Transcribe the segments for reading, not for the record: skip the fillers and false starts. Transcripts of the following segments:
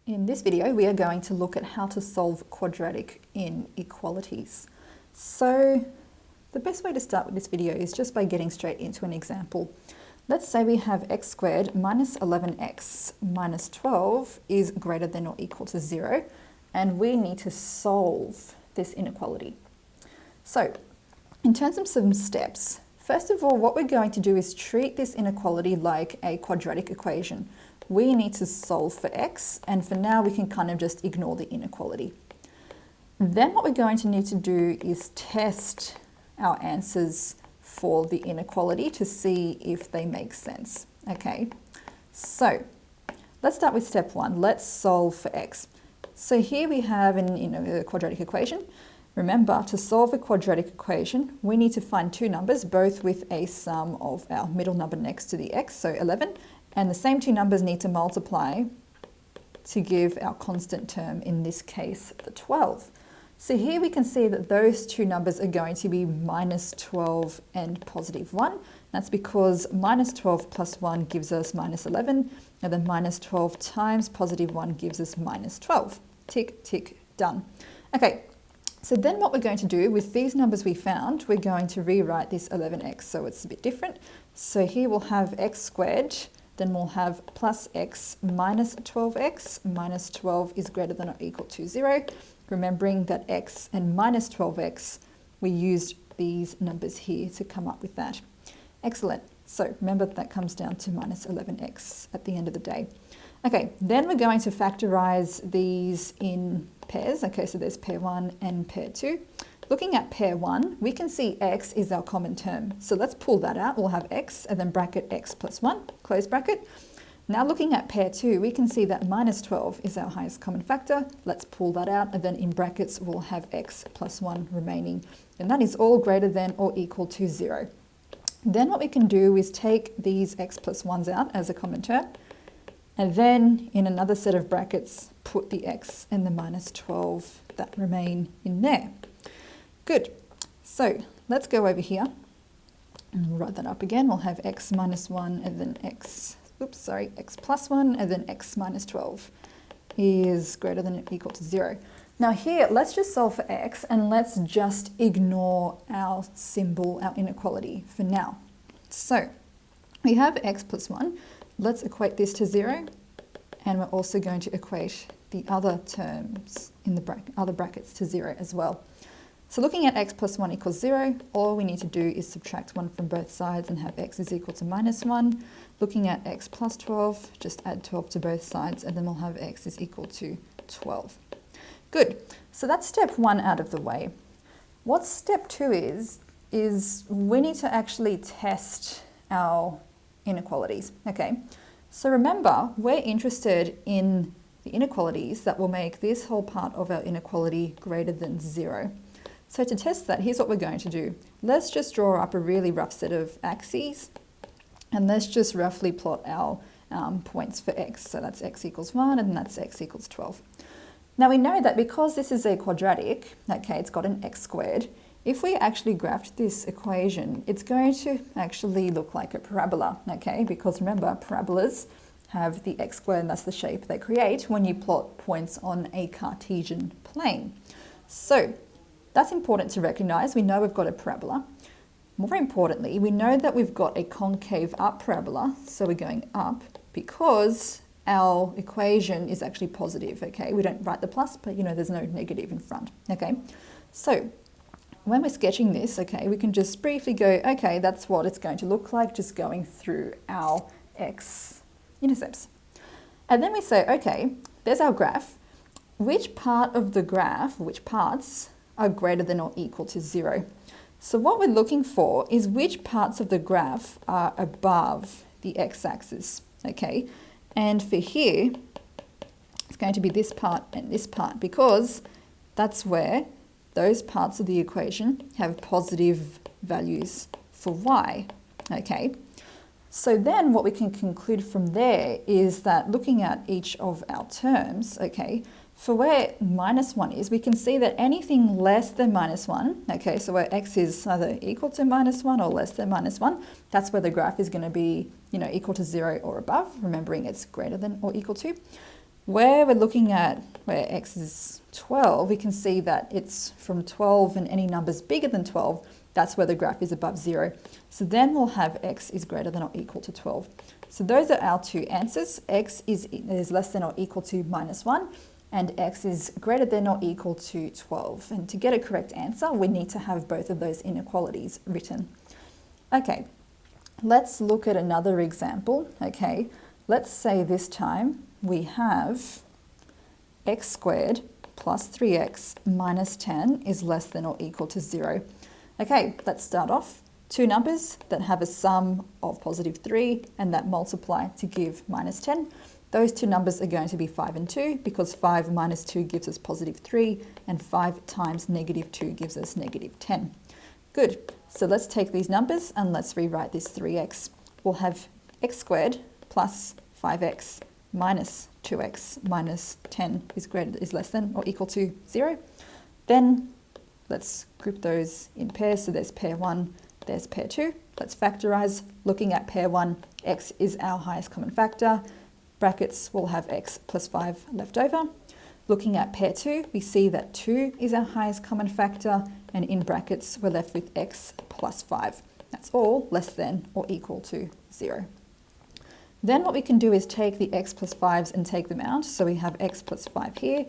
In this video, we are going to look at how to solve quadratic inequalities. So the best way to start with this video is just by getting straight into an example. Let's say we have x squared minus 11x minus 12 is greater than or equal to 0, and we need to solve this inequality. So in terms of some steps, first of all, what we're going to do is treat this inequality like a quadratic equation. We need to solve for x, and for now we can kind of just ignore the inequality. Then what we're going to need to do is test our answers for the inequality to see if they make sense. Okay, so let's start with step one. Let's solve for x. So here we have a quadratic equation. Remember, to solve a quadratic equation, we need to find two numbers, both with a sum of our middle number next to the x, so 11, and the same two numbers need to multiply to give our constant term, in this case, the 12. So here we can see that those two numbers are going to be minus 12 and positive 1. That's because minus 12 plus 1 gives us minus 11, and then minus 12 times positive 1 gives us minus 12. Tick, tick, done. Okay, so then what we're going to do with these numbers we found, we're going to rewrite this 11x so it's a bit different. So here we'll have x squared, then we'll have plus x minus 12x, minus 12 is greater than or equal to 0. Remembering that x and minus 12x, we used these numbers here to come up with that. Excellent. So remember that comes down to minus 11x at the end of the day. Okay, then we're going to factorize these in pairs. Okay, so there's pair 1 and pair 2. Looking at pair 1, we can see x is our common term. So let's pull that out. We'll have x and then bracket x plus 1, close bracket. Now looking at pair 2, we can see that minus 12 is our highest common factor. Let's pull that out, and then in brackets we'll have x plus 1 remaining. And that is all greater than or equal to 0. Then what we can do is take these x plus 1's out as a common term, and then in another set of brackets, put the x and the minus 12 that remain in there. Good. So let's go over here and we'll write that up again. We'll have x minus 1 and then x plus 1 and then x minus 12 is greater than or equal to 0. Now here, let's just solve for x and let's just ignore our symbol, our inequality for now. So we have x plus 1. Let's equate this to 0, and we're also going to equate the other terms in the other brackets to 0 as well. So looking at x plus 1 equals 0, all we need to do is subtract 1 from both sides and have x is equal to minus 1. Looking at x plus 12, just add 12 to both sides, and then we'll have x is equal to 12. Good. So that's step 1 out of the way. What step 2 is we need to actually test our inequalities. Okay, so remember, we're interested in the inequalities that will make this whole part of our inequality greater than 0. So to test that, here's what we're going to do. Let's just draw up a really rough set of axes, and let's just roughly plot our points for x. So that's x equals 1, and that's x equals 12. Now we know that because this is a quadratic, okay, it's got an x squared. If we actually graphed this equation, it's going to actually look like a parabola, okay? Because remember, parabolas have the x squared, and that's the shape they create when you plot points on a Cartesian plane. So that's important to recognize. We know we've got a parabola. More importantly, we know that we've got a concave up parabola, so we're going up because our equation is actually positive, okay? We don't write the plus, but there's no negative in front, okay? So when we're sketching this, okay, we can just briefly go, okay, that's what it's going to look like, just going through our x-intercepts. And then we say, okay, there's our graph. Which part of the graph, which parts are greater than or equal to 0? So what we're looking for is which parts of the graph are above the x-axis, okay? And for here, it's going to be this part and this part, because that's where those parts of the equation have positive values for y, okay? So then what we can conclude from there is that looking at each of our terms, okay, for where minus 1 is, we can see that anything less than minus 1, okay, so where x is either equal to minus 1 or less than minus 1, that's where the graph is going to be, equal to 0 or above, remembering it's greater than or equal to. Where we're looking at where x is 12, we can see that it's from 12 and any numbers bigger than 12, that's where the graph is above 0. So then we'll have x is greater than or equal to 12. So those are our two answers. X is less than or equal to -1 and x is greater than or equal to 12. And to get a correct answer, we need to have both of those inequalities written. Okay, let's look at another example. Okay, let's say this time we have x squared plus 3x minus 10 is less than or equal to 0. Okay, let's start off. Two numbers that have a sum of +3 and that multiply to give -10. Those two numbers are going to be 5 and 2 because 5 minus 2 gives us +3 and 5 times -2 gives us -10. Good, so let's take these numbers and let's rewrite this 3x. We'll have x squared plus 5x minus 2x minus 10 is less than or equal to 0. Then let's group those in pairs. So there's pair 1, there's pair 2. Let's factorize. Looking at pair 1, x is our highest common factor. Brackets will have x plus 5 left over. Looking at pair 2, we see that 2 is our highest common factor, and in brackets we're left with x plus 5. That's all less than or equal to 0. Then what we can do is take the x plus 5s and take them out. So we have x plus 5 here,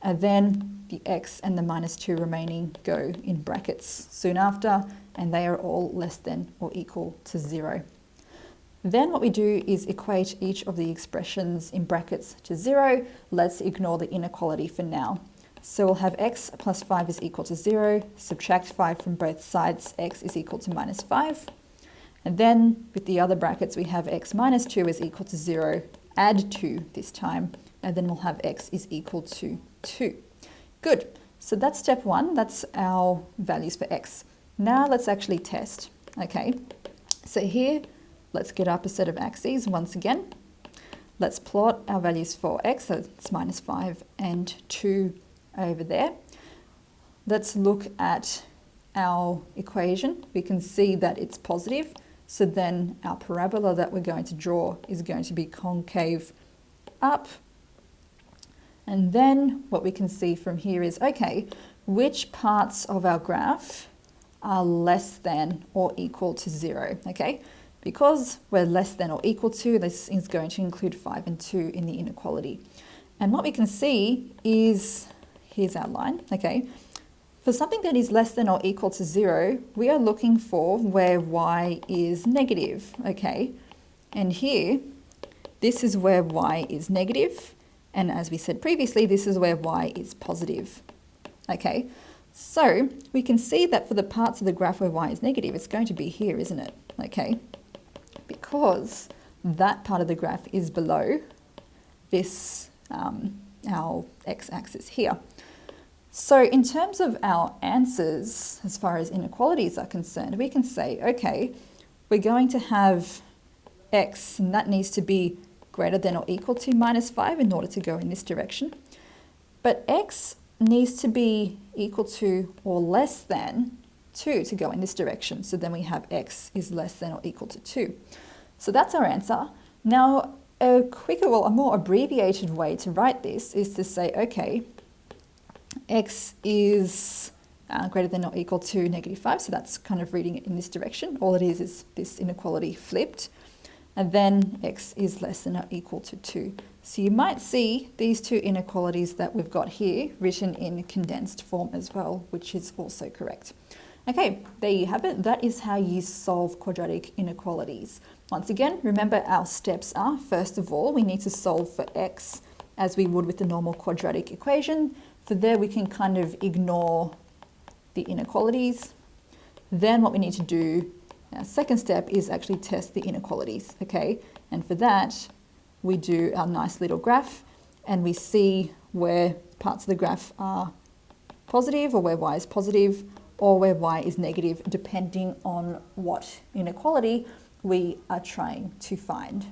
and then the x and the -2 remaining go in brackets soon after, and they are all less than or equal to 0. Then what we do is equate each of the expressions in brackets to 0. Let's ignore the inequality for now. So we'll have x plus 5 is equal to 0, subtract 5 from both sides, x is equal to -5. And then with the other brackets, we have x minus 2 is equal to 0, add 2 this time, and then we'll have x is equal to 2. Good, so that's step 1, that's our values for x. Now let's actually test, okay? So here, let's get up a set of axes once again. Let's plot our values for x, so it's -5 and 2 over there. Let's look at our equation. We can see that it's positive. So then our parabola that we're going to draw is going to be concave up. And then what we can see from here is, okay, which parts of our graph are less than or equal to 0, okay? Because we're less than or equal to, this is going to include 5 and 2 in the inequality. And what we can see is, here's our line, okay? For something that is less than or equal to 0, we are looking for where y is negative, okay? And here, this is where y is negative, and as we said previously, this is where y is positive, okay? So we can see that for the parts of the graph where y is negative, it's going to be here, isn't it? Okay, because that part of the graph is below this, our x-axis here. So in terms of our answers, as far as inequalities are concerned, we can say, okay, we're going to have x, and that needs to be greater than or equal to -5 in order to go in this direction. But x needs to be equal to or less than 2 to go in this direction. So then we have x is less than or equal to 2. So that's our answer. Now, a quicker, well, a more abbreviated way to write this is to say, okay, x is greater than or equal to -5, so that's kind of reading it in this direction. All it is this inequality flipped, and then x is less than or equal to 2. So you might see these two inequalities that we've got here written in condensed form as well, which is also correct. Okay, there you have it. That is how you solve quadratic inequalities. Once again, remember our steps are, first of all, we need to solve for x as we would with the normal quadratic equation. For there, we can kind of ignore the inequalities. Then what we need to do, our second step, is actually test the inequalities, okay? And for that, we do our nice little graph, and we see where parts of the graph are positive, or where y is positive, or where y is negative, depending on what inequality we are trying to find.